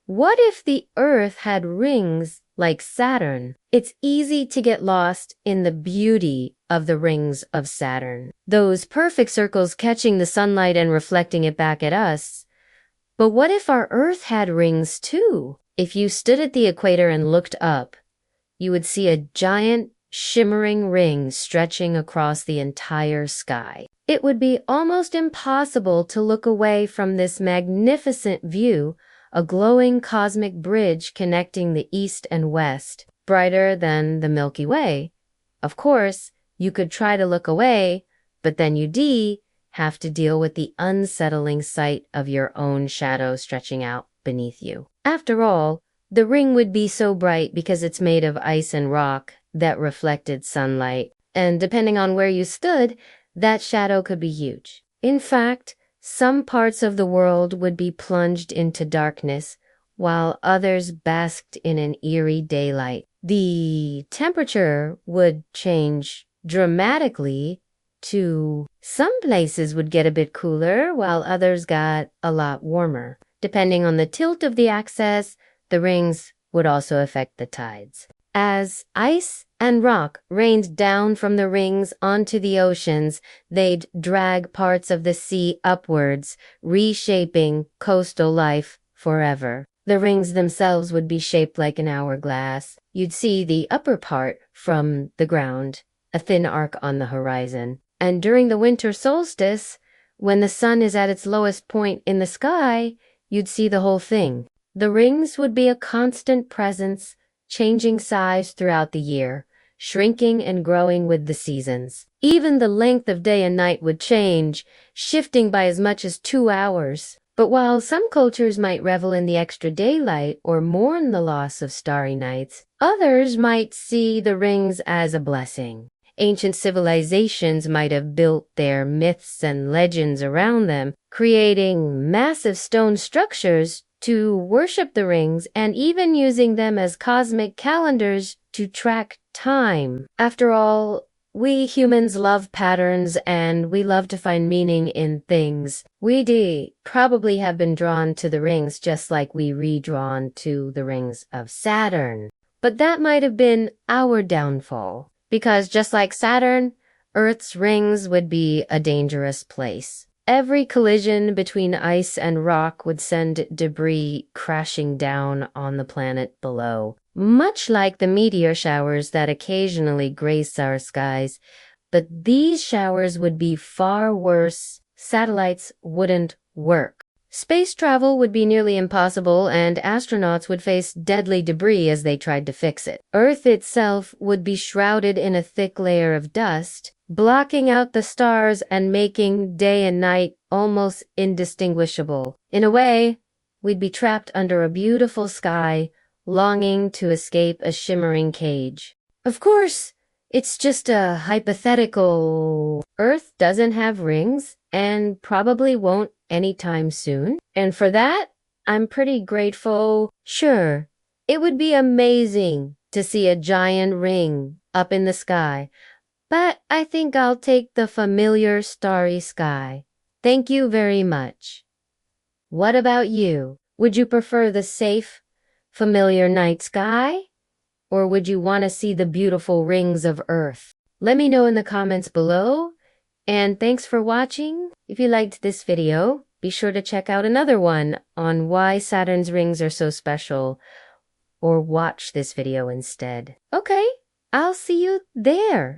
What if the Earth had rings like Saturn? It's easy to get lost in the beauty of the rings of Saturn. Those perfect circles catching the sunlight and reflecting it back at us. But what if our Earth had rings too? If you stood at the equator and looked up, you would see a giant shimmering ring stretching across the entire sky. It would be almost impossible to look away from this magnificent view, a glowing cosmic bridge connecting the east and west, brighter than the Milky Way. Of course, you could try to look away, but then you'd have to deal with the unsettling sight of your own shadow stretching out beneath you. After all, the ring would be so bright because it's made of ice and rock that reflected sunlight, and depending on where you stood, that shadow could be huge. In fact, some parts of the world would be plunged into darkness, while others basked in an eerie daylight. The temperature would change dramatically too. Some places would get a bit cooler, while others got a lot warmer. Depending on the tilt of the axis, the rings would also affect the tides. As ice and rock rained down from the rings onto the oceans, they'd drag parts of the sea upwards, reshaping coastal life forever. The rings themselves would be shaped like an hourglass. You'd see the upper part from the ground, a thin arc on the horizon. And during the winter solstice, when the sun is at its lowest point in the sky, you'd see the whole thing. The rings would be a constant presence, changing size throughout the year, shrinking and growing with the seasons. Even the length of day and night would change, shifting by as much as 2 hours. But while some cultures might revel in the extra daylight or mourn the loss of starry nights, others might see the rings as a blessing. Ancient civilizations might have built their myths and legends around them, creating massive stone structures to worship the rings and even using them as cosmic calendars to track time. After all, we humans love patterns and we love to find meaning in things. We probably have been drawn to the rings just like we redrawn to the rings of Saturn. But that might have been our downfall, because just like Saturn, Earth's rings would be a dangerous place. Every collision between ice and rock would send debris crashing down on the planet below, much like the meteor showers that occasionally grace our skies. But these showers would be far worse. Satellites wouldn't work. Space travel would be nearly impossible, and astronauts would face deadly debris as they tried to fix it. Earth itself would be shrouded in a thick layer of dust, blocking out the stars and making day and night almost indistinguishable. In a way, we'd be trapped under a beautiful sky, longing to escape a shimmering cage. Of course, it's just a hypothetical. Earth doesn't have rings, and probably won't anytime soon. And for that, I'm pretty grateful. Sure, it would be amazing to see a giant ring up in the sky, but I think I'll take the familiar starry sky. Thank you very much. What about you? Would you prefer the safe, familiar night sky? Or would you want to see the beautiful rings of Earth? Let me know in the comments below. And thanks for watching. If you liked this video, be sure to check out another one on why Saturn's rings are so special, or watch this video instead. Okay, I'll see you there.